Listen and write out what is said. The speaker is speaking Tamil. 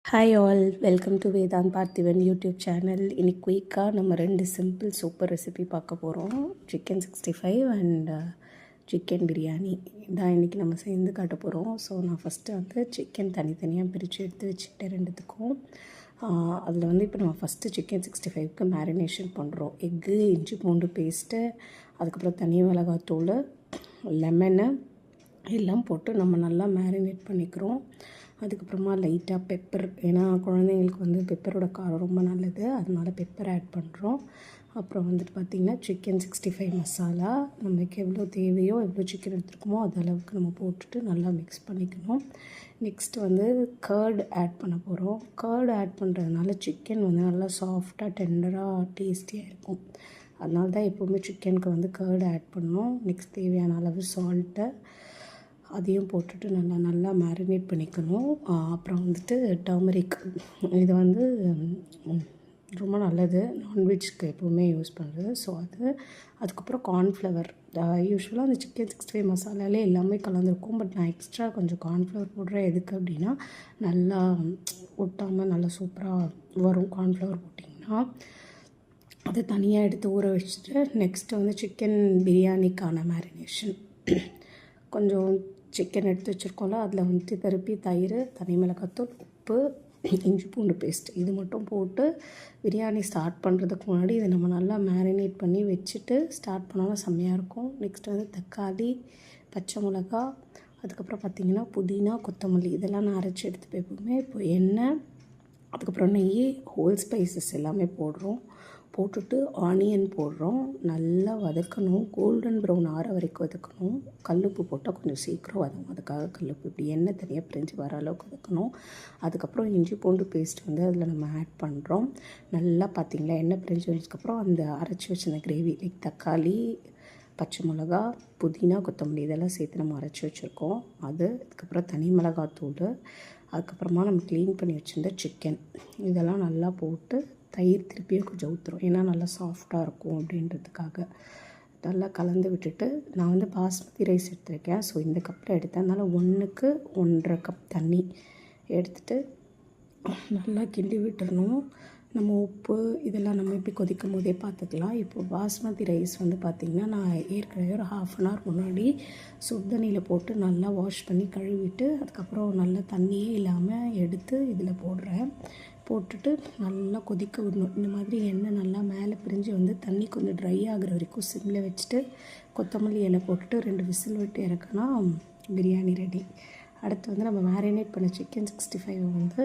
Hi all, welcome to Vedant Parthivan YouTube channel. இன்னைக்கு குயிக்காக நம்ம 2 சிம்பிள் சூப்பர் ரெசிபி பார்க்க போகிறோம். சிக்கன் 65 அண்ட் சிக்கன் பிரியாணி இதான் இன்றைக்கி நம்ம சேர்ந்து காட்ட போகிறோம். ஸோ நான் ஃபஸ்ட்டு வந்து சிக்கன் தனித்தனியாக பிரித்து எடுத்து வச்சுக்கிட்டேன் ரெண்டுத்துக்கும். அதில் வந்து இப்போ நம்ம ஃபஸ்ட்டு சிக்கன் 65க்கு மேரினேஷன் பண்ணுறோம். எக்கு, இஞ்சி பூண்டு பேஸ்ட்டு, அதுக்கப்புறம் தனி மிளகாத்தூள், லெமனு எல்லாம் போட்டு நம்ம நல்லா மேரினேட் பண்ணிக்கிறோம். அதுக்கப்புறமா லைட்டாக பெப்பர், ஏன்னா குழந்தைங்களுக்கு வந்து பெப்பரோட காரம் ரொம்ப நல்லது, அதனால பெப்பர் ஆட் பண்ணுறோம். அப்புறம் வந்துட்டு பார்த்திங்கன்னா சிக்கன் 65 மசாலா நமக்கு எவ்வளோ தேவையோ, எவ்வளோ சிக்கன் எடுத்துருக்கோமோ அது அளவுக்கு நம்ம போட்டுட்டு நல்லா மிக்ஸ் பண்ணிக்கணும். நெக்ஸ்ட்டு வந்து கர்டு ஆட் பண்ண போகிறோம். கர்டு ஆட் பண்ணுறதுனால சிக்கன் வந்து நல்லா சாஃப்டாக டெண்டராக டேஸ்டியாக இருக்கும். அதனால தான் எப்போவுமே சிக்கனுக்கு வந்து கர்டு ஆட் பண்ணணும். நெக்ஸ்ட் தேவையான அளவு சால்ட்டு அதையும் போட்டுட்டு நல்லா மேரினேட் பண்ணிக்கணும். அப்புறம் வந்துட்டு டர்மரிக், இது வந்து ரொம்ப நல்லது, நான்வெஜ்க்கு எப்போவுமே யூஸ் பண்ணுறது. ஸோ அதுக்கப்புறம் கார்ன்ஃப்ளவர். யூஸ்வலாக அந்த சிக்கன் 65 மசாலாலே எல்லாமே கலந்துருக்கும். பட் நான் எக்ஸ்ட்ரா கொஞ்சம் கார்ன்ஃப்ளவர் போடுறேன். எதுக்கு அப்படின்னா நல்லா ஒட்டாமல் நல்லா சூப்பராக வரும் கார்ன்ஃப்ளவர் போட்டிங்கன்னா. அதை தனியாக எடுத்து ஊற வச்சுட்டு நெக்ஸ்ட்டு வந்து சிக்கன் பிரியாணிக்கான மேரினேஷன். கொஞ்சம் சிக்கன் எடுத்து வச்சுருக்கோம்ல, அதில் வந்துட்டு திருப்பி தயிர், தனி மிளகாத்தூள், உப்பு, இஞ்சி பூண்டு பேஸ்ட் இது மட்டும் போட்டு பிரியாணி ஸ்டார்ட் பண்ணுறதுக்கு முன்னாடி இதை நம்ம நல்லா மேரினேட் பண்ணி வச்சுட்டு ஸ்டார்ட் பண்ணாலும் செம்மையாக இருக்கும். நெக்ஸ்ட் வந்து தக்காளி, பச்சை மிளகா, அதுக்கப்புறம் பார்த்திங்கன்னா புதினா, கொத்தமல்லி இதெல்லாம் நான் அரைச்சி எடுத்து எப்பவுமே. இப்போ எண்ணெய், அதுக்கப்புறம் நெய், ஹோல் ஸ்பைசஸ் எல்லாமே போட்டுட்டு ஆனியன் போடுறோம். நல்லா வதக்கணும், கோல்டன் ப்ரௌன் ஆற வரைக்கும் வதக்கணும். கல்லுப்பு போட்டால் கொஞ்சம் சீக்கிரம் வதங்கும், அதுக்காக கல்லுப்பு. இப்படி எண்ணெய் தனியாக பிரிஞ்சு வர அளவுக்கு வதக்கணும். அதுக்கப்புறம் இஞ்சி பூண்டு பேஸ்ட் வந்து அதில் நம்ம ஆட் பண்ணுறோம். நல்லா பார்த்திங்களா எண்ணெய் பிரிஞ்சு வச்சதுக்கப்புறம் அந்த அரைச்சி வச்சிருந்த கிரேவி, லைக் தக்காளி, பச்சை மிளகா, புதினா, கொத்தமல்லி இதெல்லாம் சேர்த்து நம்ம அரைச்சி வச்சுருக்கோம். அதுக்கப்புறம் தனி மிளகாத்தூள், அதுக்கப்புறமா நம்ம க்ளீன் பண்ணி வச்சுருந்த சிக்கன் இதெல்லாம் நல்லா போட்டு தயிர் திருப்பியும் கொஞ்சம் ஊற்றுறோம், ஏன்னா நல்லா சாஃப்டாக இருக்கும் அப்படின்றதுக்காக. நல்லா கலந்து விட்டுட்டு நான் வந்து பாஸ்மதி ரைஸ் எடுத்துருக்கேன். ஸோ இந்த கப்பில் எடுத்தேன், அதனால் 1க்கு 1.5 கப் தண்ணி எடுத்துகிட்டு நல்லா கிண்டி விட்டுறணும். நம்ம உப்பு இதெல்லாம் நம்ம எப்படி கொதிக்கும் போதே பார்த்துக்கலாம். இப்போ பாஸ்மதி ரைஸ் வந்து பார்த்திங்கன்னா நான் ஏற்கனவே ஒரு 1/2 அன் ஹவர் முன்னாடி சுடுதண்ணியில் போட்டு நல்லா வாஷ் பண்ணி கழுவிட்டு அதுக்கப்புறம் நல்லா தண்ணியே இல்லாமல் எடுத்து இதில் போட்டுட்டு நல்லா கொதிக்க விடணும். இந்த மாதிரி எண்ணெய் நல்லா மேலே பிரிஞ்சு வந்து தண்ணி கொஞ்சம் ட்ரை ஆகிற வரைக்கும் சிம்மில் வச்சுட்டு கொத்தமல்லி இலை போட்டுட்டு 2 விசில் விட்டு இறக்குனா பிரியாணி ரெடி. அடுத்து வந்து நம்ம மேரினேட் பண்ண சிக்கன் 65 வந்து